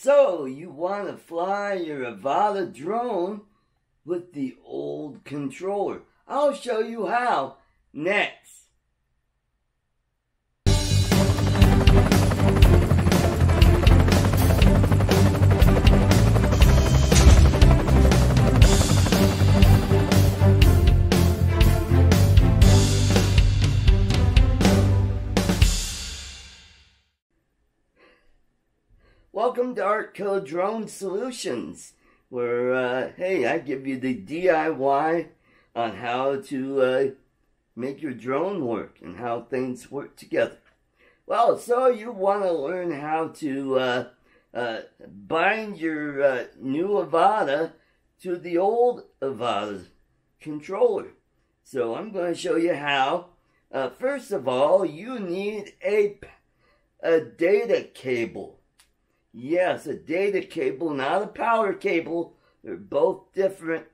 So, you want to fly your Avata drone with the old controller. I'll show you how next. Welcome to ArtCo Drone Solutions, where, hey, I give you the DIY on how to make your drone work and how things work together. Well, so you want to learn how to bind your new Avata to the old Avata controller. So I'm going to show you how. First of all, you need a data cable. Yes, a data cable, not a power cable. They're both different.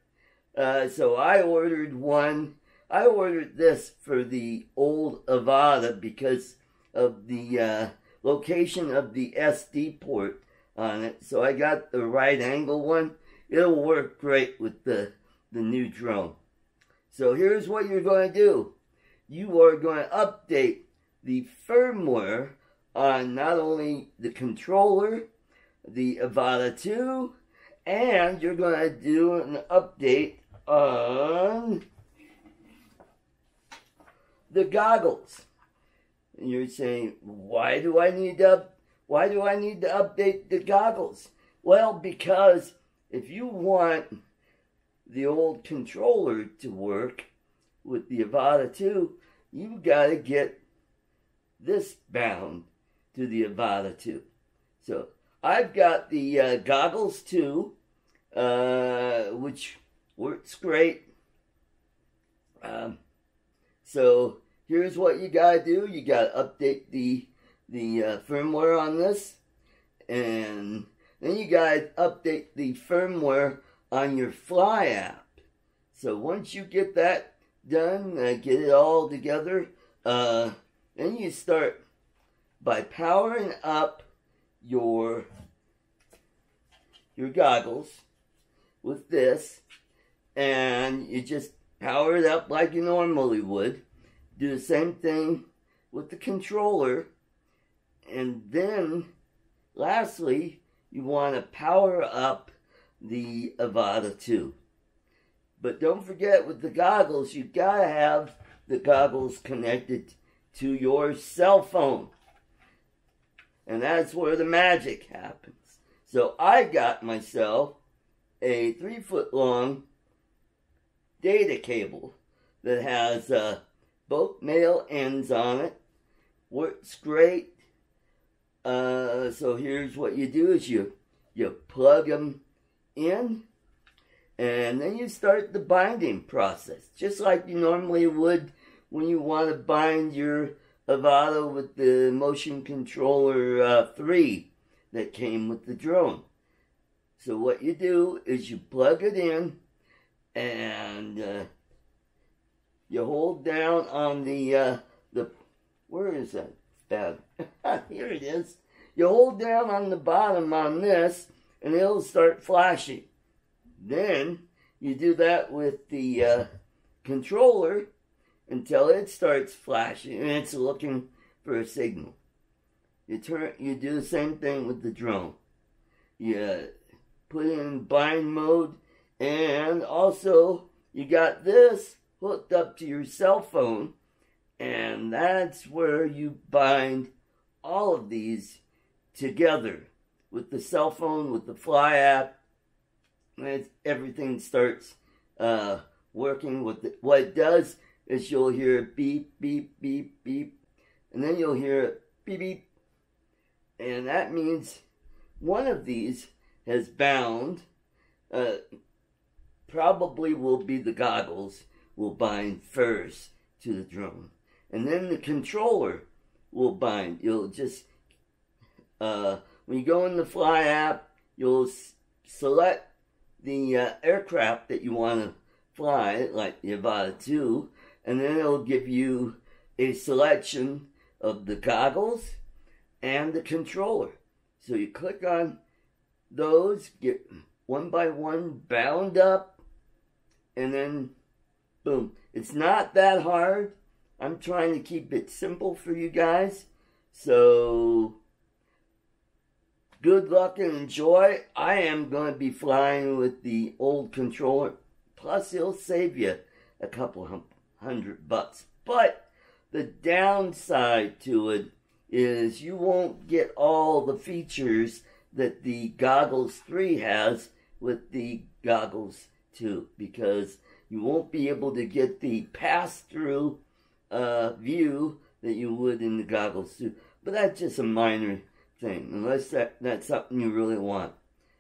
So I ordered one. I ordered this for the old Avata because of the location of the SD port on it. So I got the right angle one. It'll work great with the new drone. So here's what you're going to do. You are going to update the firmware on not only the controller, the Avata 2, and you're going to do an update on the goggles. And you're saying, why do I need to update the goggles? Well, because if you want the old controller to work with the Avata 2, you've got to get this bound to the Avata 2. So I've got the goggles too, which works great. So here's what you gotta do. You gotta update the firmware on this, and then you gotta update the firmware on your Fly app. So once you get that done, get it all together, then you start by powering up your goggles with this, and you just power it up like you normally would. Do the same thing with the controller, and then lastly you want to power up the Avata 2. But don't forget, with the goggles, you gotta have the goggles connected to your cell phone. And that's where the magic happens. So I got myself a 3-foot long data cable that has both male ends on it. Works great. So here's what you do is you plug them in, and then you start the binding process, just like you normally would when you want to bind your Avata with the motion controller 3 that came with the drone. So what you do is you plug it in, and you hold down on the where is that? Bad. Here it is. You hold down on the bottom on this, and it'll start flashing. Then you do that with the controller until it starts flashing and it's looking for a signal. You do the same thing with the drone. You put it in bind mode, and also you got this hooked up to your cell phone, and that's where you bind all of these together with the cell phone, with the Fly app, and everything starts working with it. What it does is you'll hear beep, beep, beep, beep, and then you'll hear beep, beep, and that means one of these has bound. Probably will be the goggles will bind first to the drone, and then the controller will bind. You'll just when you go in the Fly app, you'll select the aircraft that you want to fly, like the Avata 2, and then it'll give you a selection of the goggles and the controller. So you click on those, get one by one bound up, and then boom. It's not that hard. I'm trying to keep it simple for you guys. So good luck and enjoy. I am going to be flying with the old controller. Plus, it'll save you a couple $100. But the downside to it is you won't get all the features that the Goggles 3 has with the Goggles 2, because you won't be able to get the pass-through view that you would in the Goggles 2. But that's just a minor thing, unless that's something you really want.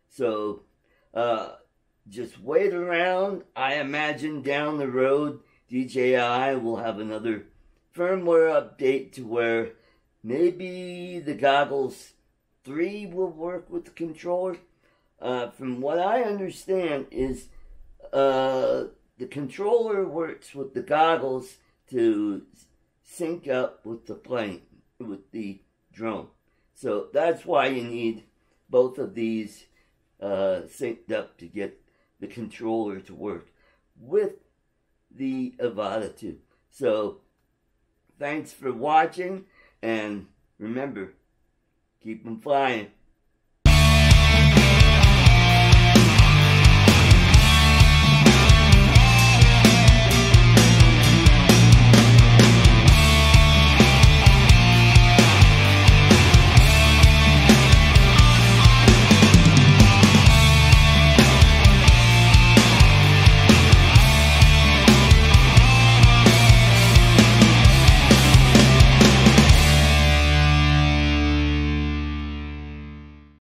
So just wait around. I imagine down the road DJI will have another firmware update to where maybe the Goggles 3 will work with the controller. From what I understand is the controller works with the goggles to sync up with the plane, with the drone. So that's why you need both of these synced up to get the controller to work with the Avata 2. So thanks for watching, and remember, keep them flying.